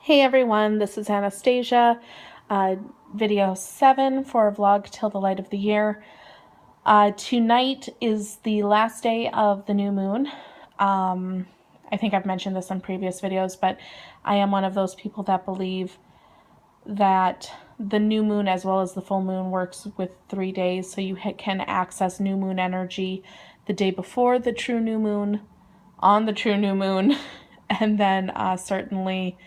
Hey everyone, this is Anastasia, video 7 for Vlog Till the Light of the Year. Tonight is the last day of the new moon. I think I've mentioned this in previous videos, but I am one of those people that believe that the new moon as well as the full moon works with 3 days, so you can access new moon energy the day before the true new moon, on the true new moon, and then certainly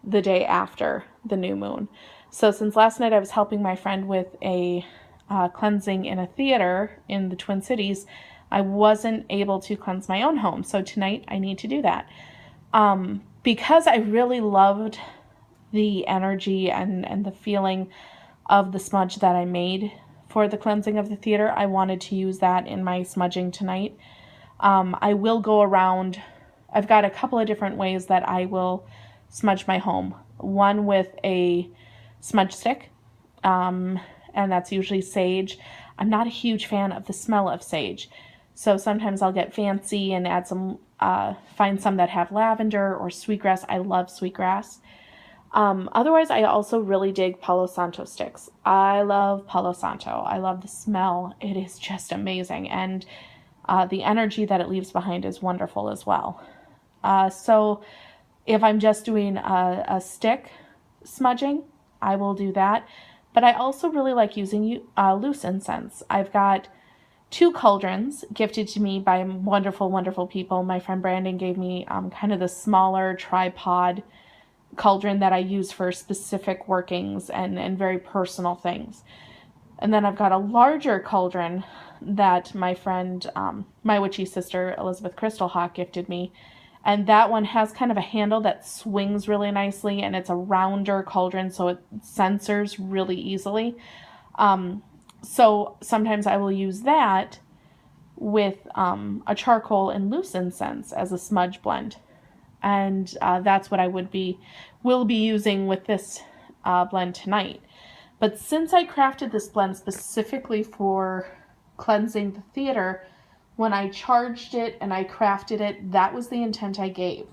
the day after the new moon. So since last night I was helping my friend with a cleansing in a theater in the Twin Cities, I wasn't able to cleanse my own home. So tonight I need to do that. Because I really loved the energy and the feeling of the smudge that I made for the cleansing of the theater, I wanted to use that in my smudging tonight. I will go around. I've got a couple of different ways that I will smudge my home. One with a smudge stick, and that's usually sage. I'm not a huge fan of the smell of sage, so sometimes I'll get fancy and add some, find some that have lavender or sweetgrass. I love sweetgrass. Otherwise, I also really dig Palo Santo sticks. I love Palo Santo. I love the smell. It is just amazing, and the energy that it leaves behind is wonderful as well. So if I'm just doing a stick smudging, I will do that. But I also really like using loose incense. I've got 2 cauldrons gifted to me by wonderful, wonderful people. My friend Brandon gave me kind of the smaller tripod cauldron that I use for specific workings and very personal things. And then I've got a larger cauldron that my friend, my witchy sister, Elizabeth Crystal Hawk, gifted me. And that one has kind of a handle that swings really nicely, and it's a rounder cauldron, so it sensors really easily. So sometimes I will use that with a charcoal and loose incense as a smudge blend. And that's what I will be using with this blend tonight. But since I crafted this blend specifically for cleansing the theater, when I charged it and I crafted it, that was the intent I gave,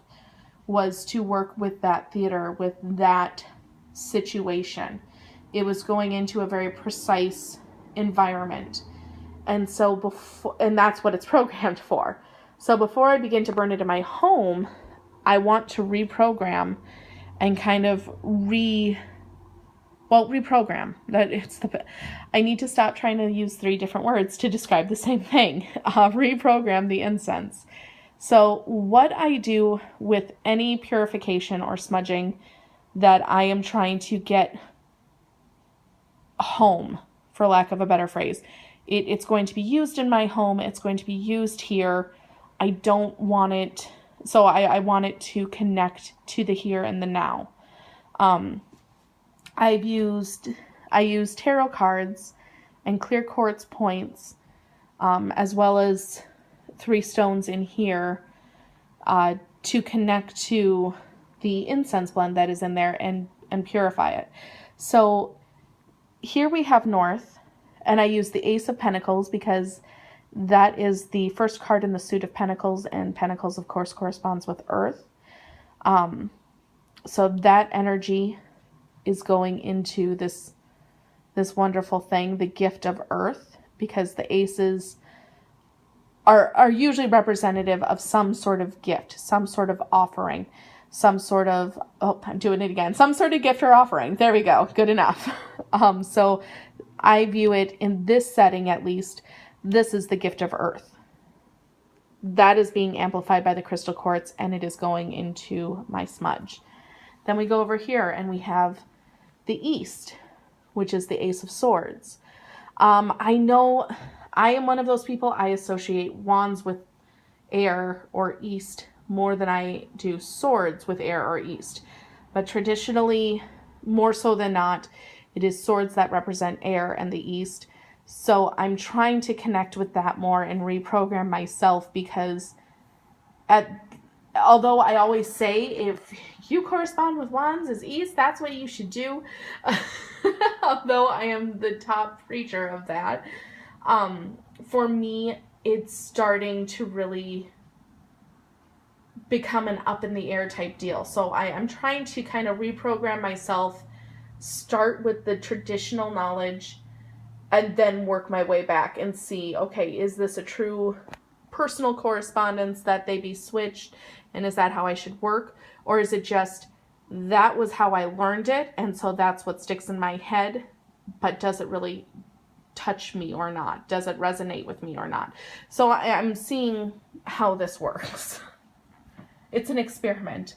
was to work with that theater, with that situation. It was going into a very precise environment. And so and that's what it's programmed for. So before I begin to burn it in my home, I want to reprogram and kind of reprogram. I need to stop trying to use 3 different words to describe the same thing. Reprogram the incense. So what I do with any purification or smudging that I am trying to get home, for lack of a better phrase, it's going to be used in my home. It's going to be used here. I don't want it, so I want it to connect to the here and the now. I use tarot cards and clear quartz points, as well as 3 stones in here, to connect to the incense blend that is in there and purify it. So here we have North, and I use the Ace of Pentacles because that is the first card in the suit of Pentacles, and Pentacles, of course, corresponds with Earth. So that energy is going into this wonderful thing, the gift of Earth, because the aces are usually representative of some sort of gift, some sort of offering, some sort of, I'm doing it again, some sort of gift or offering. There we go. Good enough. So I view it in this setting, at least, this is the gift of Earth. That is being amplified by the crystal quartz, and it is going into my smudge. Then we go over here and we have the East, which is the Ace of Swords. I know I am one of those people, I associate wands with air or east more than I do swords with air or east. But traditionally, more so than not, it is swords that represent air and the east. So I'm trying to connect with that more and reprogram myself, because although I always say if you correspond with wands as east, that's what you should do. Although I am the top preacher of that. For me, it's starting to really become an up in the air type deal. So I'm trying to kind of reprogram myself, start with the traditional knowledge, and then work my way back and see, okay, is this a true personal correspondence that they be switched, and is that how I should work? Or is it just, that was how I learned it, and so that's what sticks in my head, but does it really touch me or not? Does it resonate with me or not? So I'm seeing how this works. It's an experiment.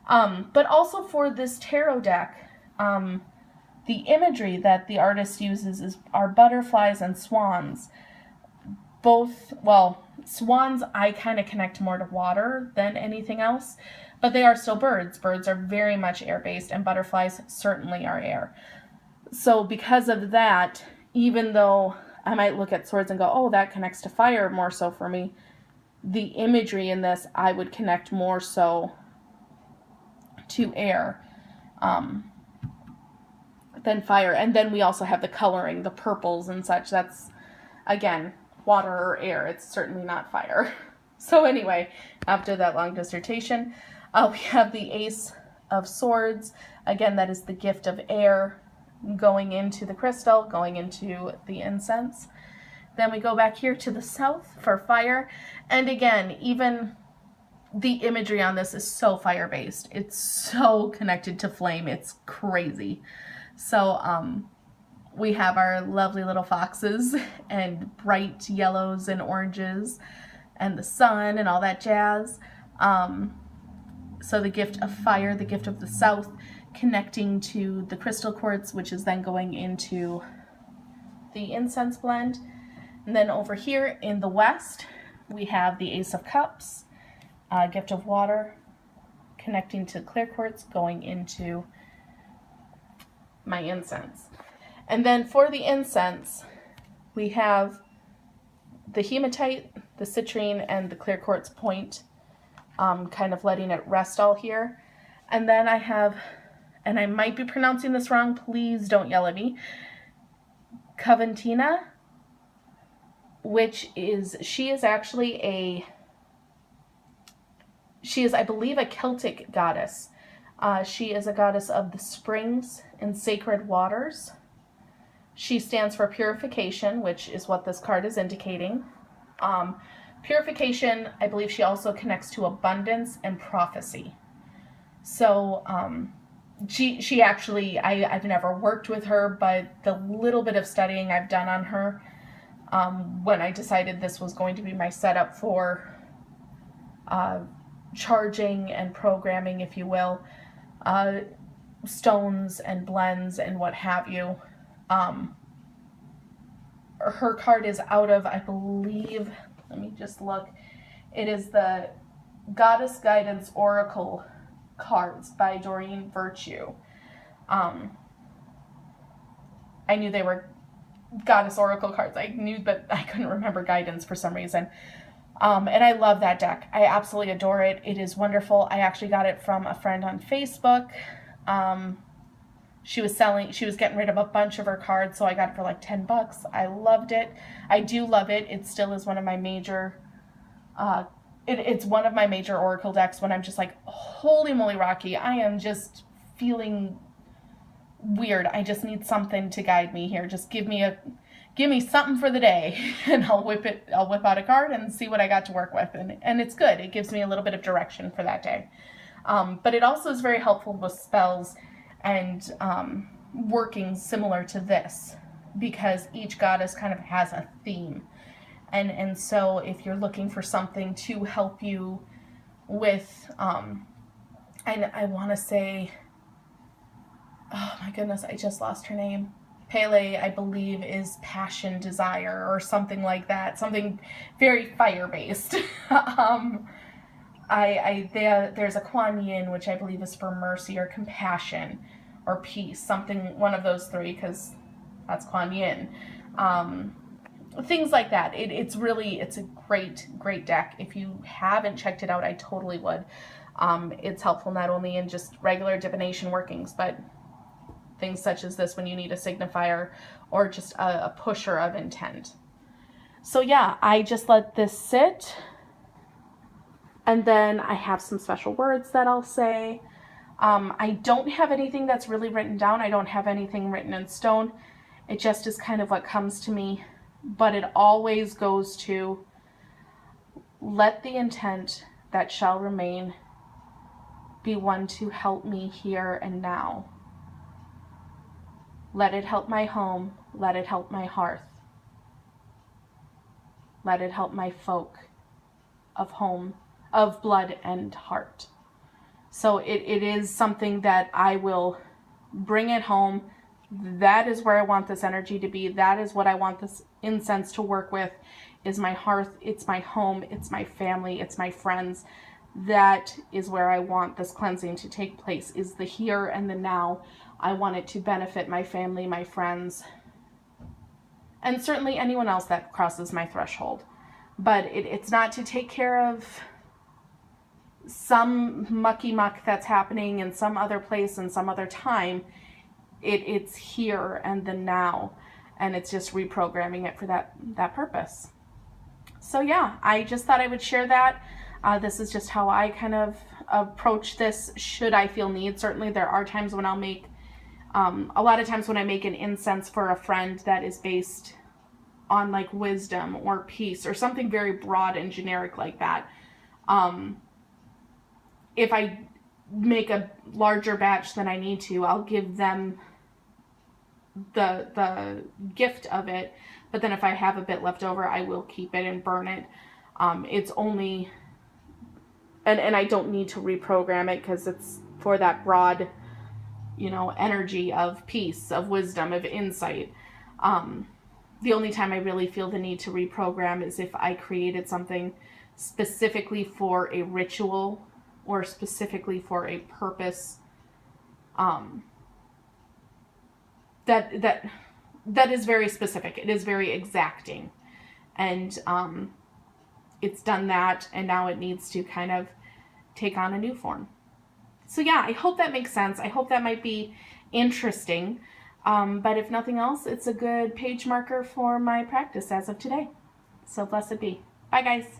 But also for this tarot deck, the imagery that the artist uses are butterflies and swans. Both, well, swans I kind of connect more to water than anything else, but they are still birds. Birds are very much air-based, and butterflies certainly are air. So because of that, even though I might look at swords and go, oh, that connects to fire more so for me, the imagery in this I would connect more so to air than fire. And then we also have the coloring, the purples and such. That's, again, water or air. It's certainly not fire. So anyway, after that long dissertation, we have the Ace of Swords. Again, that is the gift of air going into the crystal, going into the incense. Then we go back here to the south for fire. And again, even the imagery on this is so fire-based. It's so connected to flame. It's crazy. So we have our lovely little foxes and bright yellows and oranges and the sun and all that jazz. So the gift of fire, the gift of the south, connecting to the crystal quartz, which is then going into the incense blend. And then over here in the west, we have the Ace of Cups, gift of water, connecting to clear quartz, going into my incense. And then for the incense, we have the hematite, the citrine, and the clear quartz point, kind of letting it rest all here. And then I have, and I might be pronouncing this wrong, please don't yell at me, Coventina, which is, she is, I believe, a Celtic goddess. She is a goddess of the springs and sacred waters. She stands for purification, which is what this card is indicating. Purification, I believe she also connects to abundance and prophecy. So she actually, I've never worked with her, but the little bit of studying I've done on her, when I decided this was going to be my setup for charging and programming, if you will, stones and blends and what have you. Her card is out of, I believe, let me just look, it is the Goddess Guidance Oracle cards by Doreen Virtue. I knew they were Goddess Oracle cards. I knew, but I couldn't remember guidance for some reason. And I love that deck. I absolutely adore it. It is wonderful. I actually got it from a friend on Facebook. She was getting rid of a bunch of her cards, so I got it for like $10. I loved it. I do love it. It still is one of my major, it's one of my major Oracle decks when I'm just like, holy moly, Rocky, I am just feeling weird. I just need something to guide me here. Just give me something for the day, and I'll whip out a card and see what I got to work with. And it's good. It gives me a little bit of direction for that day. But it also is very helpful with spells and working similar to this, because each goddess kind of has a theme. And so if you're looking for something to help you with, and I want to say, oh my goodness, I just lost her name. Pele, I believe, is passion, desire, or something like that. Something very fire-based. There's a Kuan Yin, which I believe is for mercy or compassion or peace. One of those three, because that's Kuan Yin. Things like that. It's a great deck. If you haven't checked it out, I totally would. It's helpful not only in just regular divination workings, but things such as this when you need a signifier or just a pusher of intent. So yeah, I just let this sit. And then I have some special words that I'll say. I don't have anything that's really written down. I don't have anything written in stone. It just is kind of what comes to me. But it always goes to, let the intent that shall remain be one to help me here and now. Let it help my home. Let it help my hearth. Let it help my folk of home, of blood and heart. So it is something that I will bring it home. That is where I want this energy to be. That is what I want this incense to work with, is my hearth. It's my home. It's my family. It's my friends. That is where I want this cleansing to take place, is the here and the now. I want it to benefit my family, my friends, and certainly anyone else that crosses my threshold. But it's not to take care of some mucky muck that's happening in some other place and some other time. It's here and the now, and it's just reprogramming it for that purpose. So yeah, I just thought I would share that. This is just how I kind of approach this, should I feel need. Certainly there are times when I'll make, a lot of times when I make an incense for a friend that is based on like wisdom or peace or something very broad and generic like that, if I make a larger batch than I need to, I'll give them the gift of it. But then if I have a bit left over, I will keep it and burn it. It's only, and I don't need to reprogram it because it's for that broad, energy of peace, of wisdom, of insight. The only time I really feel the need to reprogram is if I created something specifically for a ritual or specifically for a purpose, that is very specific. It is very exacting, and it's done that, and now it needs to kind of take on a new form. So yeah, I hope that makes sense. I hope that might be interesting. But if nothing else, it's a good page marker for my practice as of today. So blessed be. Bye, guys.